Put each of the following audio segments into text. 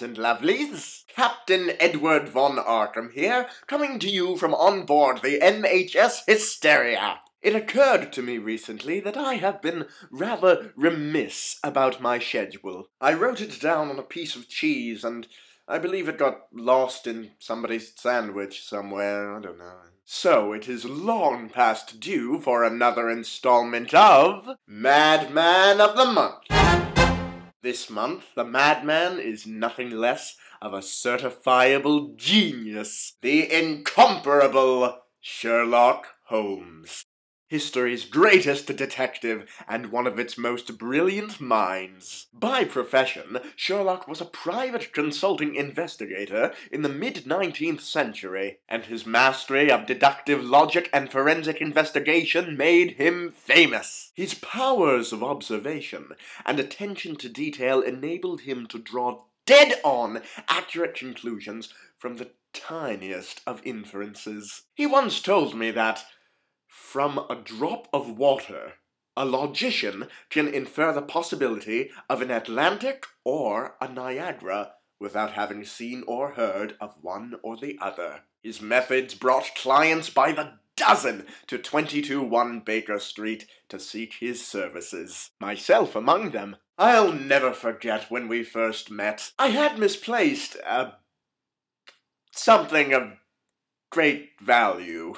lads and lovelies. Captain Edward von Arkham here, coming to you from on board the MHS Hysteria. It occurred to me recently that I have been rather remiss about my schedule. I wrote it down on a piece of cheese, and I believe it got lost in somebody's sandwich somewhere, I don't know. So it is long past due for another installment of Madman of the Month. This month, the Madman is nothing less of a certifiable genius, the incomparable Sherlock Holmes. History's greatest detective and one of its most brilliant minds. By profession, Sherlock was a private consulting investigator in the mid-19th century, and his mastery of deductive logic and forensic investigation made him famous. His powers of observation and attention to detail enabled him to draw dead-on accurate conclusions from the tiniest of inferences. He once told me that from a drop of water, a logician can infer the possibility of an Atlantic or a Niagara without having seen or heard of one or the other. His methods brought clients by the dozen to 221 Baker Street to seek his services, myself among them. I'll never forget when we first met. I had misplaced something of great value.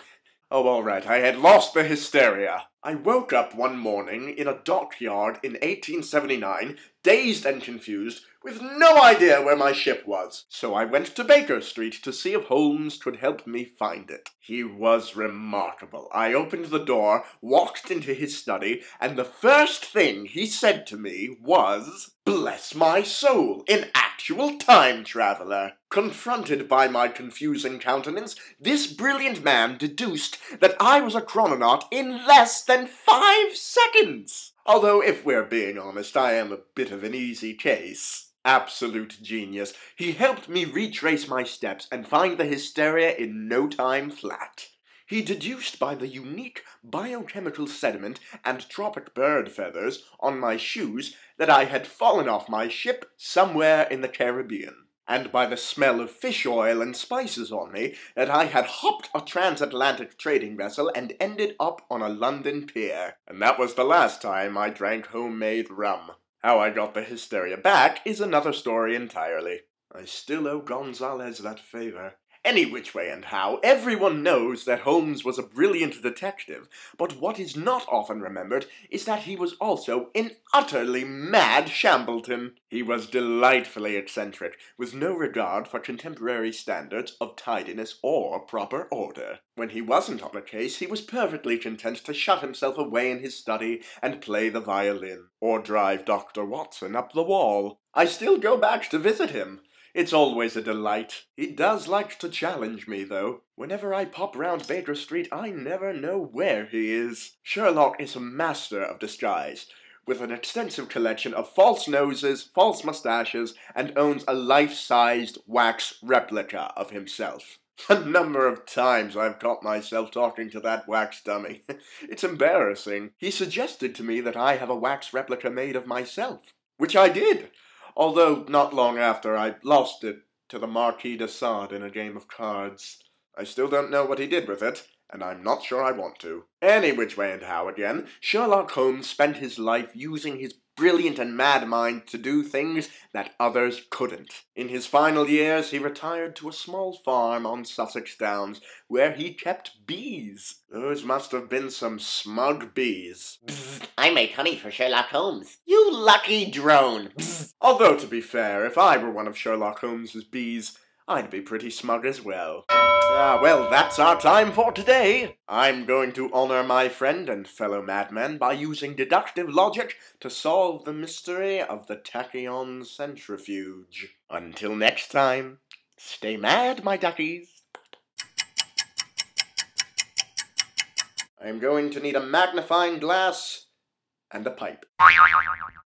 Oh, all right, I had lost the hysteria. I woke up one morning in a dockyard in 1879, dazed and confused, with no idea where my ship was. So I went to Baker Street to see if Holmes could help me find it. He was remarkable. I opened the door, walked into his study, and the first thing he said to me was, "Bless my soul, an actual time traveler." Confronted by my confusing countenance, this brilliant man deduced that I was a chrononaut in less than 5 seconds. Although, if we're being honest, I am a bit of an easy case. Absolute genius. He helped me retrace my steps and find the hysteria in no time flat. He deduced by the unique biochemical sediment and tropic bird feathers on my shoes that I had fallen off my ship somewhere in the Caribbean, and by the smell of fish oil and spices on me that I had hopped a transatlantic trading vessel and ended up on a London pier. And that was the last time I drank homemade rum. How I got the hysteria back is another story entirely. I still owe Gonzalez that favor. Any which way and how, everyone knows that Holmes was a brilliant detective, but what is not often remembered is that he was also an utterly mad shambleton. He was delightfully eccentric, with no regard for contemporary standards of tidiness or proper order. When he wasn't on a case, he was perfectly content to shut himself away in his study and play the violin, or drive Dr. Watson up the wall. I still go back to visit him. It's always a delight. He does like to challenge me, though. Whenever I pop round Baker Street, I never know where he is. Sherlock is a master of disguise, with an extensive collection of false noses, false mustaches, and owns a life-sized wax replica of himself. A number of times I've caught myself talking to that wax dummy. It's embarrassing. He suggested to me that I have a wax replica made of myself, which I did. Although not long after I lost it to the Marquis de Sade in a game of cards. I still don't know what he did with it, and I'm not sure I want to. Any which way and how again, Sherlock Holmes spent his life using his brilliant and mad mind to do things that others couldn't. In his final years, he retired to a small farm on Sussex Downs, where he kept bees. Those must have been some smug bees. Bzz, I make honey for Sherlock Holmes. You lucky drone! Bzz. Although, to be fair, if I were one of Sherlock Holmes's bees, I'd be pretty smug as well. Well, that's our time for today. I'm going to honor my friend and fellow madman by using deductive logic to solve the mystery of the tachyon centrifuge. Until next time, stay mad, my duckies. I'm going to need a magnifying glass and a pipe.